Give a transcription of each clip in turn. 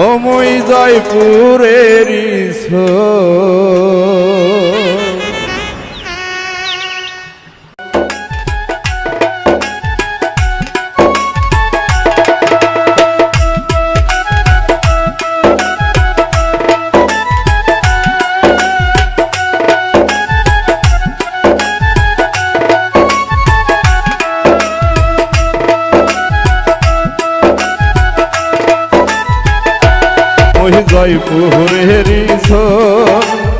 ও মই জয়পুরেরই ছো। মই জয়পুরেরই ছো,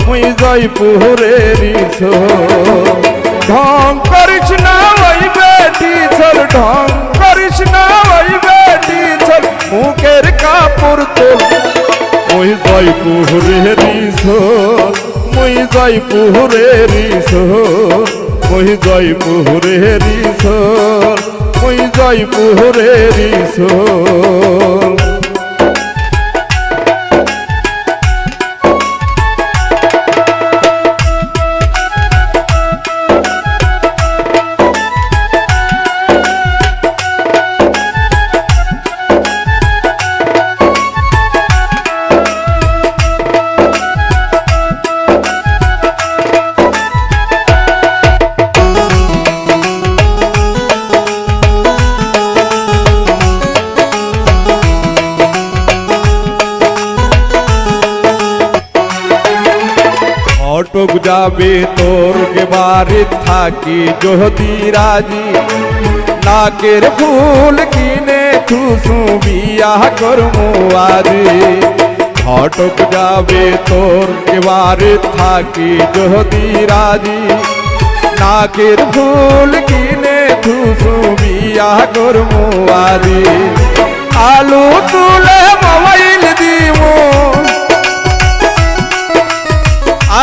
মই জয়পুরেরই ছো। ঢং করিস না ওই বেটি ছল, ঢং করিস না ওই বেটি ছল, মুখের কাপড় তোল। মই জয়পুরেরই ছো, মই জয়পুরেরই ছো, মই জয়পুরেরই ছো, মই জয়পুরেরই ছো। অটক যাবে তোর গে বাড়ি থাকি যদি রাজি, নাকের ফুল কিনে থুসু বিয়া করমু আজি। অটক যাবে তোর গে বাড়ি থাকি যদি রাজি, নাকের ফুল কিনে থুসু বিয়া করমু আজি। আলু তুলে মোবাইল দিমু,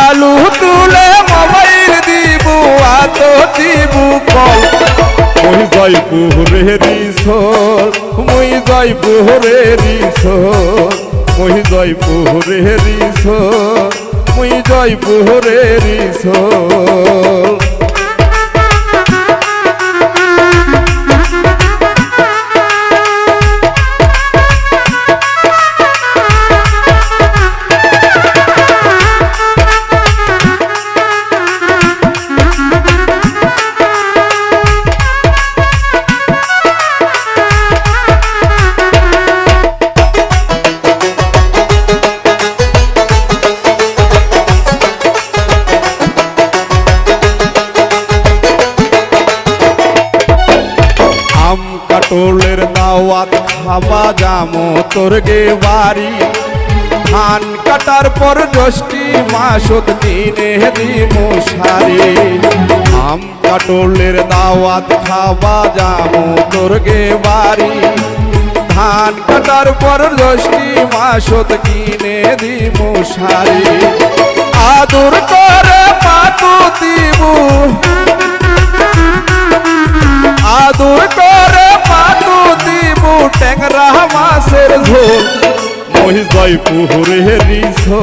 আলু তুলে মোবাইল দিবু, আত দিবু কল। মই জয়পুরেরই ছো, মই জয়পুরেরই ছো, মই জয়পুরেরই ছো, মই জয়পুরেরই ছো। কাটলের দাওয়াত খাওয়া যামো তোর গে বাড়ি, ধান কাটার পর 10টি মাসত দিনে দিমু শাড়ি। আম কাটলের দাওয়াত খাওয়া যামো তোর গে বাড়ি, ধান কাটার পর 10টি মাসত কিনে দিমু শাড়ি। আদর করে পাতু দিবু, আদর করে পাতু দিবু ট্যাংরা মাছের ঝোল। মই জয়পুরেরই ছো,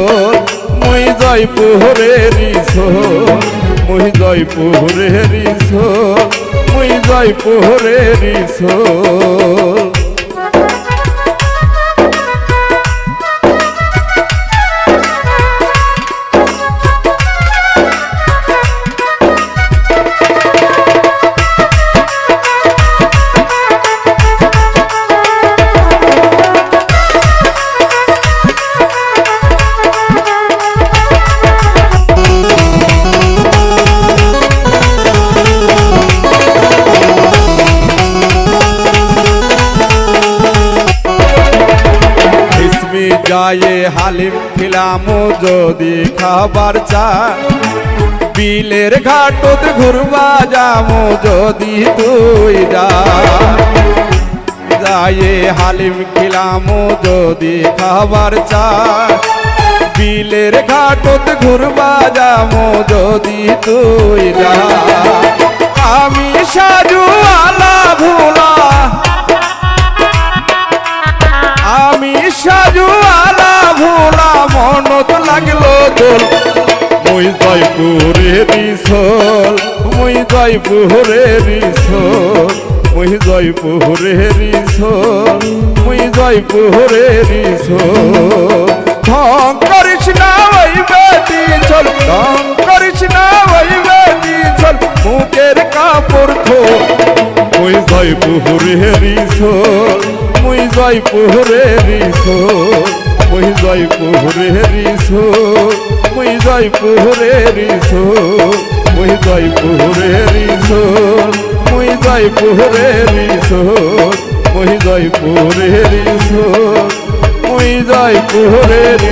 মই জয়পুরেরই ছো, মই জয়পুরেরই ছো, মই জয়পুরেরই ছো। গায়ে হালিম খিলামু যদি খাবার চা, বিলের ঘাটত ঘুরবা যামু যদি তুই যা। গায়ে হালিম খিলামু যদি খাবার চা, বিলের ঘাটত ঘুরবা যামু যদি তুই যা। আমি সাজু আলা ভোলা, আমি সাজু আলা ভোলা, মনত লাগলো দোল। মই জয়পুরেরই ছো, মই জয়পুরেরই ছো, মই জয়পুরেরই ছো, মই জয়পুরের ঢং করিস না ওই বেটি চল ঢং করিস না ওই বেটি চল মুখের কাপড় খোল মুই জয়পুরের মুই জয়পুরের মুই জয়পুরের মুই জয়পুরের মুই জয়পুরের মুই জয়পুরের মুই জয়পুরের মুই জয়পুরের